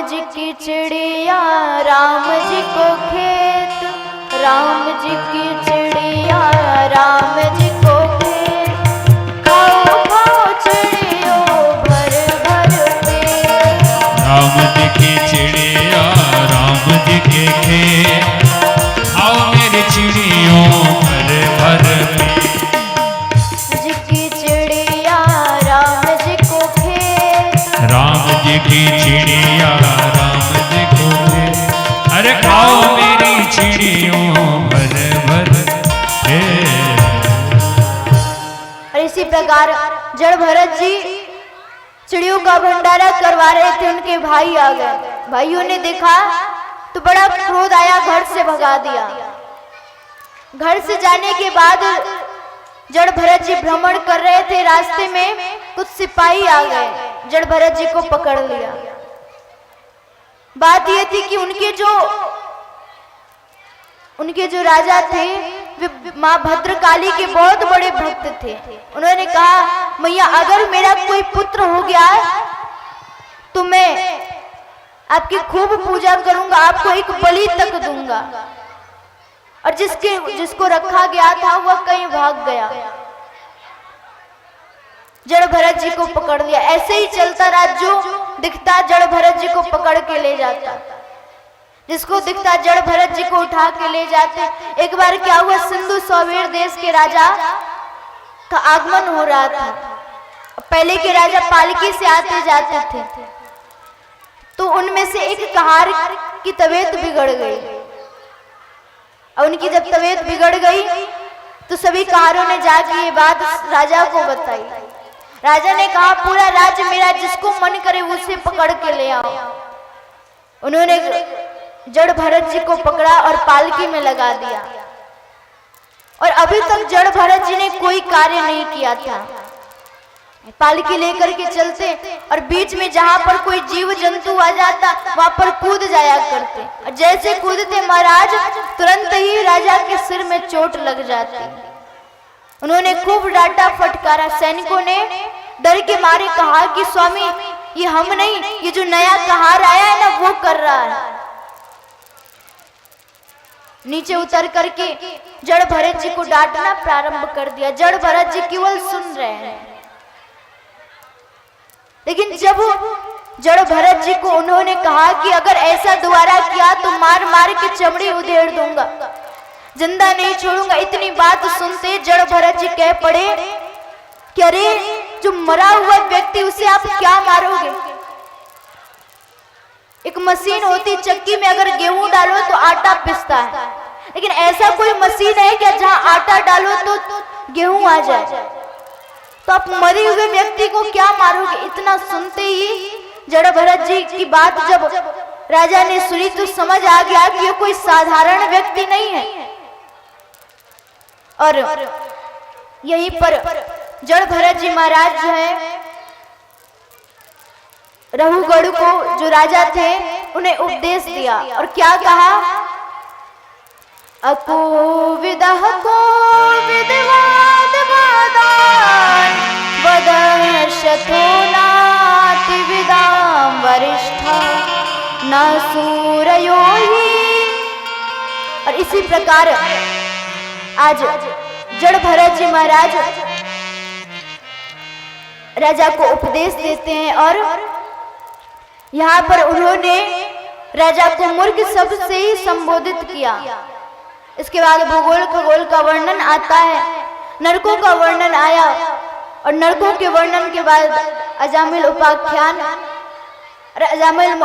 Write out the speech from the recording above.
जी की चिड़िया राम जी को खेत, राम जी की चिड़िया राम जी को खेत, खाओ खाओ चिड़ियों भर भर पेट। राम जी की चिड़िया राम जी के खेत, खाओ मेरी चिड़ियों भर भर पेट। जी की चिड़िया राम जी को खेत, राम जी की चिड़िया राम जी को खेत, अरे खाओ मेरी चिड़ियों भर भर पेट। और इसी प्रकार जड़ भरत जी चिड़ियों का भंडारा करवा रहे थे, उनके भाई आ गए। भाइयों ने देखा तो बड़ा क्रोध आया, घर से भगा दिया। घर से जाने के बाद जड़ भरत जी भ्रमण कर रहे थे, रास्ते में कुछ सिपाही आ गए, जड़ भरत जी को पकड़ लिया। बात यह थी कि उनके जो राजा थे वे माँ भद्रकाली के बहुत बड़े भक्त थे। उन्होंने कहा, मैया अगर मेरा कोई पुत्र हो गया तो मैं आपकी खूब पूजा करूंगा, आपको एक बलि तक दूंगा। और जिसको रखा गया था वह कहीं भाग गया, जड़ भरत जी को पकड़ लिया। ऐसे ही चलता रहा, जो दिखता जड़ भरत जी को पकड़ के ले जाता, जिसको दिखता जड़ भरत जी को उठा के ले जाते। एक बार क्या हुआ, सिंधु सौवीर देश के राजा का आगमन हो रहा था। पहले के राजा पालकी से आते जाते थे, तो उनमें से एक कहार की तबीयत बिगड़ गई। और उनकी जब तबीयत बिगड़ गई तो सभी कहारों ने जाके ये बात राजा को बताई। राजा ने कहा, पूरा राज्य मेरा, जिसको मन करे उसे पकड़ के ले आओ। उन्होंने जड़ भरत जी को पकड़ा और पालकी में लगा दिया। और अभी तक जड़ भरत जी ने कोई कार्य नहीं किया था। पालकी लेकर के चलते और बीच में जहां पर कोई जीव जंतु आ जाता वहां पर कूद जाया करते, और जैसे कूदते महाराज तुरंत ही राजा के सिर में चोट लग जाती। उन्होंने खूब डांटा फटकारा। सैनिकों ने डर के मारे कहा कि स्वामी, ये हम नहीं, ये जो नया कहार आया है ना वो कर रहा है। नीचे उतर करके जड़ भरत जी को डांटना प्रारंभ कर दिया। जड़ भरत जी केवल सुन रहे हैं, लेकिन जब जड़ भरत जी को उन्होंने कहा कि अगर ऐसा दोबारा किया तो मार मार के चमड़ी उधेड़ दूंगा, जिंदा नहीं छोड़ूंगा, इतनी बात सुनते जड़ भरत जी कह पड़े कि अरे जो मरा हुआ व्यक्ति उसे आप क्या मारोगे? एक मशीन होती, चक्की में अगर गेहूं डालो तो आटा पिसता है, लेकिन ऐसा कोई मशीन है क्या जहां आटा डालो तो गेहूं आ जाए? तो आप मरे हुए व्यक्ति को क्या मारोगे? इतना सुनते ही जड़ भरत जी की बात जब राजा ने सुनी तो समझ आ गया कि ये कोई साधारण व्यक्ति नहीं है। और यहीं पर जड़ भरत जी महाराज जो है रहुगढ़ को, जो राजा थे, उन्हें उपदेश दिया। और क्या कहा, अकोविदः कोविदवाद वादान वदशतो नाति विदाम वरिष्ठा न सूरयो ही। और इसी प्रकार आज जड़ भरत जी महाराज राजा को उपदेश देते हैं। और यहाँ पर उन्होंने राजा को मूर्ख शब्द से ही संबोधित किया। इसके बाद भूगोल खगोल का वर्णन आता है, नरकों का वर्णन आया, और नरकों के वर्णन के बाद अजामिल उपाख्यान, अजामिल